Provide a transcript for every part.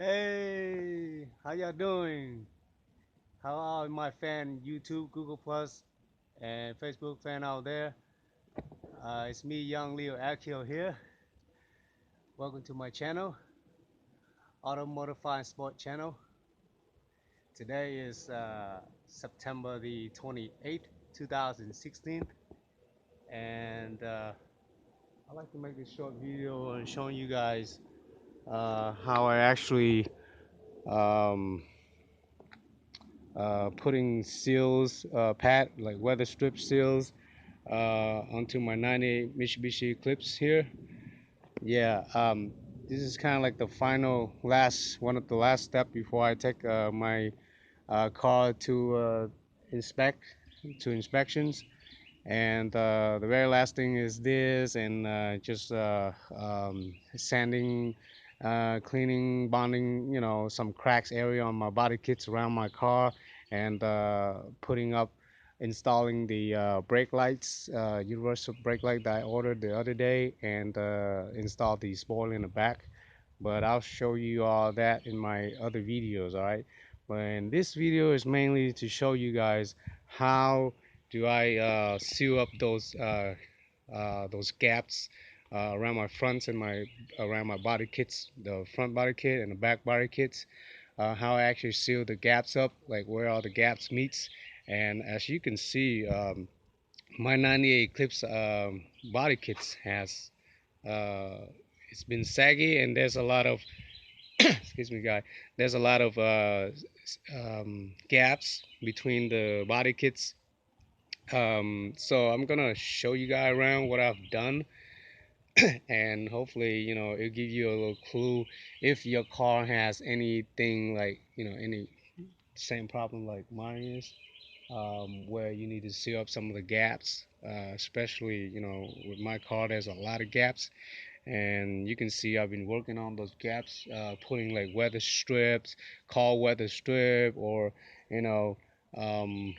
Hey, how y'all doing? How are my fan YouTube, Google Plus, and Facebook fan out there? It's me, Young Leo Akil here. Welcome to my channel, Auto Modify and Sport channel. Today is September the 28th, 2016, and I'd like to make this short video and showing you guys how I actually um, putting seals, like weather strip seals onto my 98 Mitsubishi Eclipse here. Yeah, this is kind of like the final one of the last step before I take my car to inspections. And the very last thing is this, and just sanding, cleaning, bonding, some cracks area on my body kits around my car, and installing the brake lights, universal brake light that I ordered the other day, and install the spoiler in the back. But I'll show you all that in my other videos, all right? But this video is mainly to show you guys how do I seal up those gaps around my fronts and around my body kits, the front body kit and the back body kits. How I actually seal the gaps up, like where all the gaps meets. And as you can see, my 98 Eclipse body kits has it's been saggy, and there's a lot of excuse me, guy. There's a lot of gaps between the body kits. So I'm gonna show you guys around what I've done, and hopefully, it'll give you a little clue if your car has anything like, any same problem like mine is, where you need to seal up some of the gaps. Especially, with my car, there's a lot of gaps, and you can see I've been working on those gaps, putting like weather strips, cold weather strip, or you know. Um,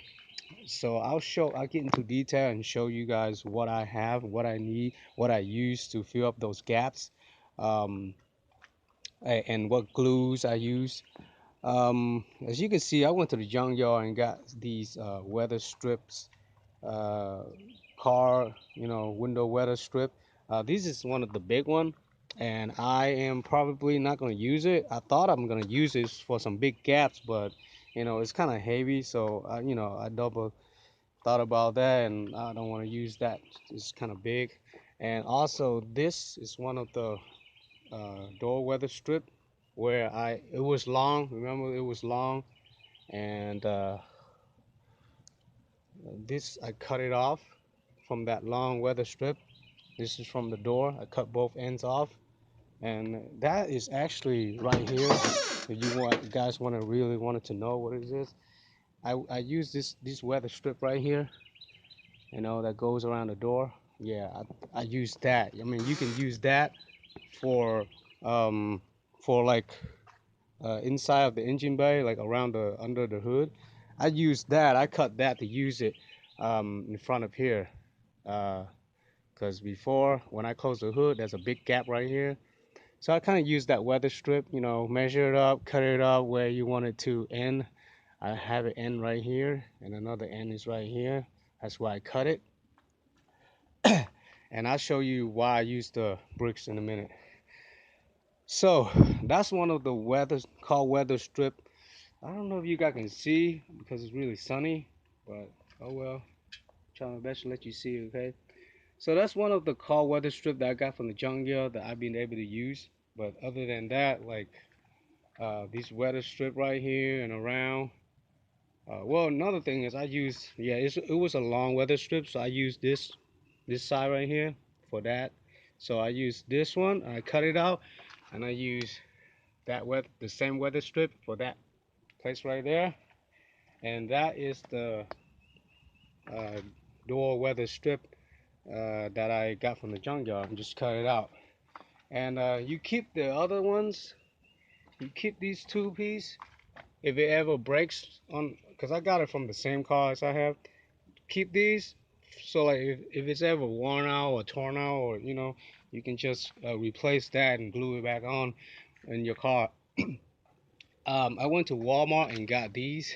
so I'll get into detail and show you guys what I have, what I need, what I use to fill up those gaps, um, and what glues I use. As you can see, I went to the junkyard and got these weather strips, uh, car, window weather strip. This is one of the big one, and I am probably not going to use it. I thought I'm going to use this for some big gaps, but it's kind of heavy, so I double thought about that, and I don't want to use that. It's kind of big. And also, this is one of the door weather strip where it was long. Remember, it was long, and this I cut it off from that long weather strip. This is from the door. I cut both ends off, and that is actually right here. If you guys really wanted to know what it is, I use this weather strip right here, that goes around the door. Yeah, I use that. I mean, you can use that for um like inside of the engine bay, like around the under the hood. I use that. I cut that to use it in front of here. Because before, when I close the hood, there's a big gap right here. So I kind of use that weather strip, measure it up, cut it up where you want it to end. I have it end right here, and another end is right here. That's why I cut it. And I'll show you why I use the bricks in a minute. So that's one of the called weather strip. I don't know if you guys can see because it's really sunny, but oh well. Trying my best to let you see, okay? So that's one of the called weather strip that I got from the junkyard that I've been able to use. But other than that, like this weather strip right here and around. Well, another thing is it was a long weather strip, so I used this side right here for that. So I used this one, I cut it out, and I use the same weather strip for that place right there. And that is the uh, door weather strip that I got from the junkyard. And just cut it out. And you keep the other ones. You keep these two pieces. If it ever breaks because I got it from the same car as I have. Keep these. So like if it's ever worn out or torn out, or you can just replace that and glue it back on in your car. I went to Walmart and got these.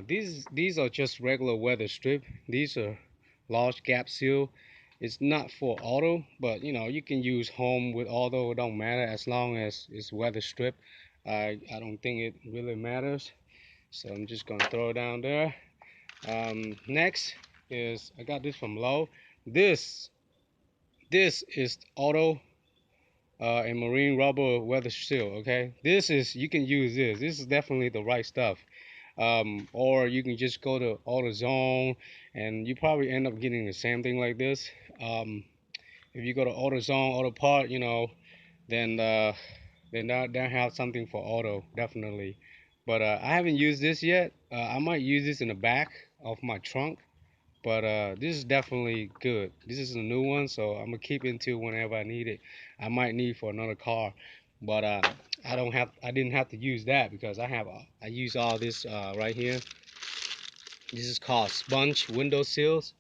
These are just regular weather strip. These are large gap seal. It's not for auto, but you know you can use home with auto. It don't matter as long as it's weather strip. I don't think it really matters. So I'm just gonna throw it down there. Next is I got this from Low. This this is auto and marine rubber weather seal. Okay, this is you can use this. This is definitely the right stuff. Or you can just go to AutoZone and you probably end up getting the same thing like this. If you go to AutoZone, Auto Part, you know, then they have something for auto definitely. But I haven't used this yet. I might use this in the back of my trunk. But this is definitely good. This is a new one, so I'm gonna keep it until whenever I need it. I might need for another car, but I didn't have to use that because I use all this right here. This is called sponge window seals.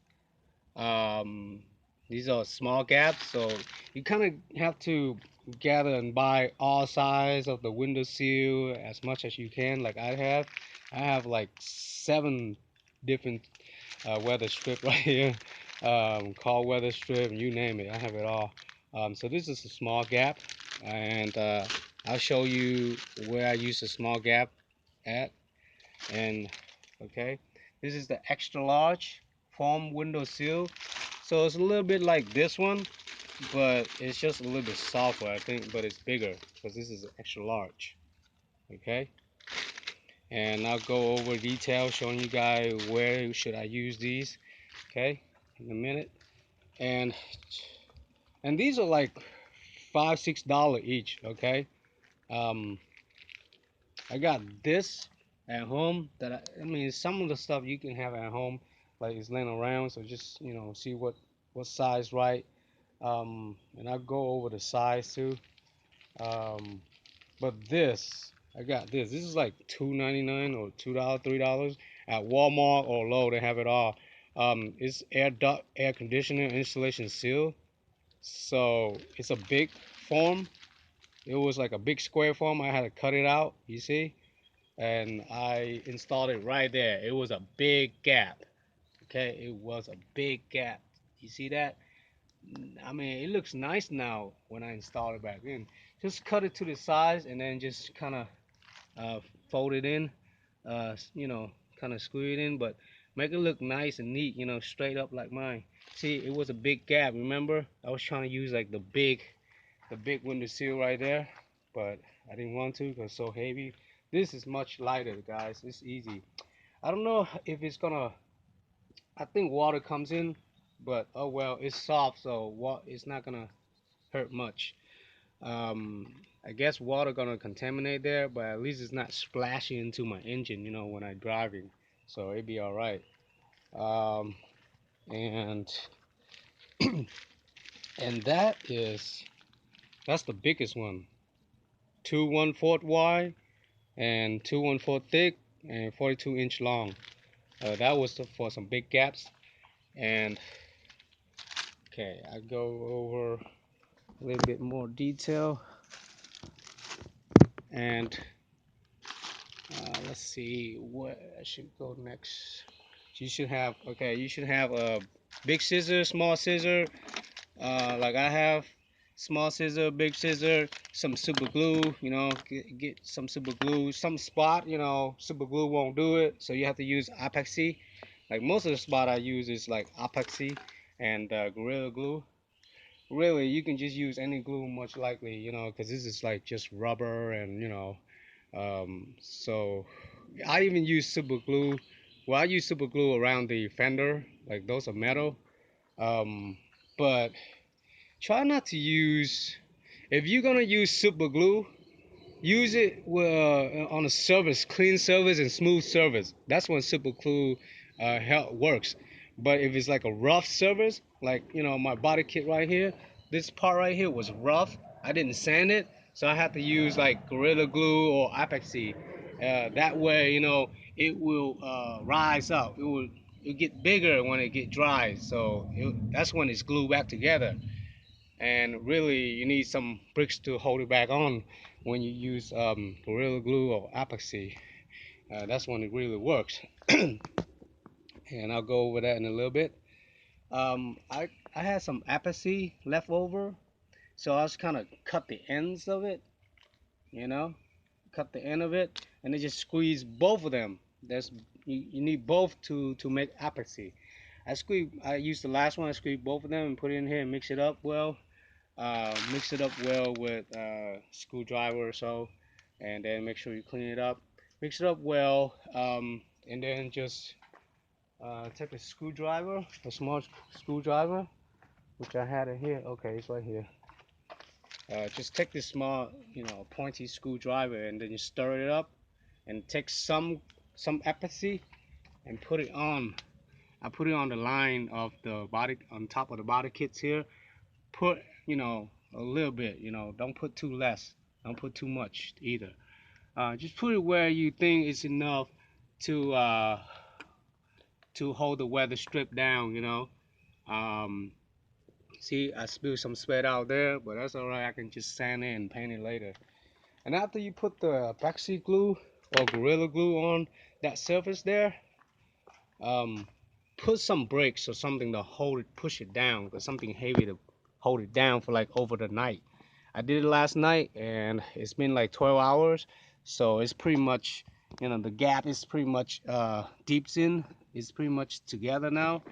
Um, these are small gaps, so you kind of have to gather and buy all size of the window seal as much as you can. Like I have. I have like 7 different weather strip right here, call weather strip, you name it, I have it all. So this is a small gap, and I'll show you where I use the small gap at. And okay, this is the extra large foam window seal. So it's a little bit like this one, but it's just a little bit softer, I think, but it's bigger because this is extra large. Okay, and I'll go over details showing you guys where should I use these. Okay, in a minute. and and these are like $5-6 each. Okay, um I got this at home that I mean some of the stuff you can have at home like it's laying around, so just see what size right. And I'll go over the size too. But this I got this is like $2.99 or $2 $3 at Walmart or Lowe. They have it all. It's air duct air conditioner installation seal. So it's a big form. It was like a big square form. I had to cut it out, you see, and I installed it right there. It was a big gap. Okay, it was a big gap. You see that? I mean, it looks nice now when I install it back in. Just cut it to the size and then just kind of uh, fold it in. Uh, you know, kind of screw it in, but make it look nice and neat. Straight up like mine. See, it was a big gap. Remember, I was trying to use like the big window seal right there, but I didn't want to because it's so heavy. This is much lighter, guys. It's easy. I don't know if it's gonna. I think water comes in, but oh well, it's soft, so it's not gonna hurt much. I guess water gonna contaminate there, but at least it's not splashing into my engine, when I'm driving, so it'd be all right. Um, and and that's the biggest one, 2 1/4 wide and 2 1/4 thick and 42-inch long. That was for some big gaps. And okay, I go over a little bit more detail. And let's see what I should go next. You should have a big scissor, small scissor, like I have. Small scissor, big scissor, some super glue, get some super glue. Some spot, super glue won't do it, so you have to use epoxy. Like most of the spot I use is like epoxy and Gorilla Glue. Really, you can just use any glue, much likely, because this is like just rubber and so I even use super glue. Well, I use super glue around the fender, like those are metal. Um, but try not to use, if you're gonna use super glue, use it on a surface, clean surface and smooth surface. That's when super glue works. But if it's like a rough surface, like my body kit right here, this part right here was rough. I didn't sand it, so I had to use like Gorilla Glue or epoxy. That way, it will rise up. It get bigger when it get dry. So that's when it's glued back together. and really you need some bricks to hold it back on when you use Gorilla Glue or epoxy. That's when it really works. And I'll go over that in a little bit. I had some epoxy left over, so I was kind of cut the ends of it, you know, cut the end of it, and then just squeeze both of them. You need both to make epoxy. I used the last one. I squeezed both of them and put it in here and mix it up well. Mix it up well with screwdriver or so, and then make sure you clean it up. Mix it up well, and then just take a screwdriver, a small screwdriver, which I had it here. Okay, it's right here. Just take this small, pointy screwdriver, and then you stir it up, and take some epoxy and put it on. I put it on the line of the body, on top of the body kits here. Put, a little bit. Don't put too less. Don't put too much either. Just put it where you think it's enough to hold the weather strip down. Um, See, I spilled some sweat out there, but that's alright. I can just sand it and paint it later. And after you put the epoxy glue or Gorilla Glue on that surface there, um, put some bricks or something to hold it, push it down, but something heavy to hold it down for like over the night. I did it last night, and it's been like 12 hours, so it's pretty much, the gap is pretty much deeps in. It's pretty much together now.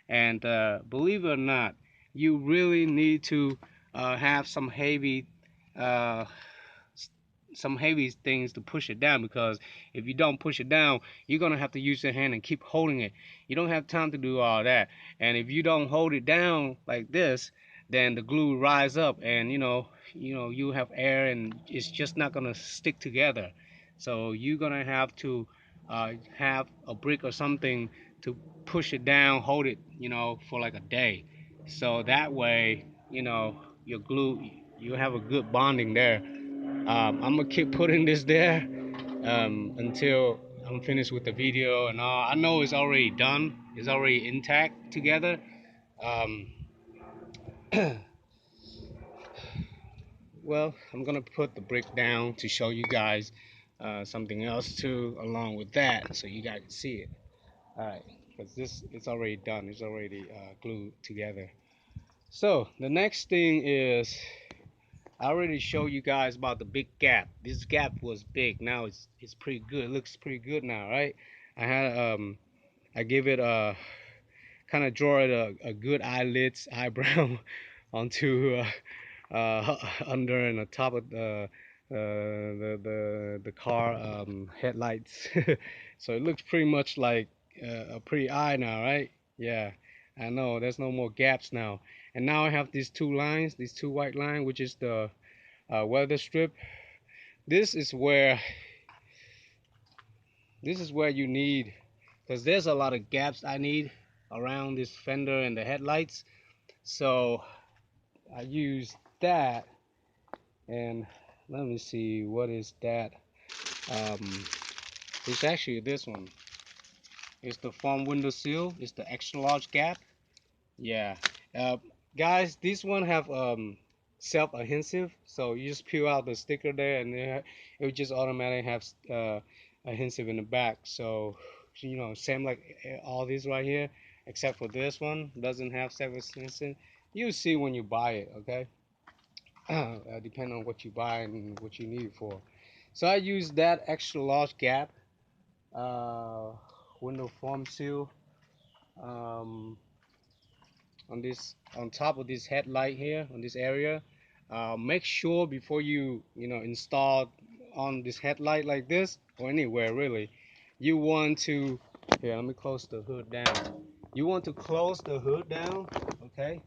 And believe it or not, you really need to have uh, some heavy things to push it down, because if you don't push it down, you're gonna have to use your hand and keep holding it. You don't have time to do all that. And if you don't hold it down like this, then the glue rise up, and you have air, and it's just not gonna stick together. So you're gonna have to have a brick or something to push it down, hold it, for like a day. So that way, your glue, you have a good bonding there. I'm gonna keep putting this there until I'm finished with the video and all. I know it's already done. It's already intact together. Um, well, I'm gonna put the brick down to show you guys something else too, along with that, so you guys can see it. All right, because this it's already done. It's already glued together. So the next thing is, I already showed you guys about the big gap. This gap was big. Now it's pretty good. It looks pretty good now, right? I had I gave it a kind of draw it a good eyelids eyebrow onto under and the top of the car headlights. So it looks pretty much like a pretty eye now, right? Yeah, I know. There's no more gaps now. And now I have these two lines, these two white lines, which is the weather strip. This is where you need, because there's a lot of gaps I need around this fender and the headlights. So I use that, and let me see, what is that? Um, it's actually this one. It's the foam window seal. It's the extra large gap. Yeah, uh, guys, this one have self-adhesive, so you just peel out the sticker there, and it will just automatically have adhesive in the back. So same like all these right here, except for this one doesn't have self-adhesive. You see when you buy it, okay? Depending on what you buy and what you need it for. So I use that extra large gap uh, window foam seal. Um, on top of this headlight here on this area. Make sure before you install on this headlight like this, or anywhere really, you want to, here, let me close the hood down. You want to close the hood down, okay?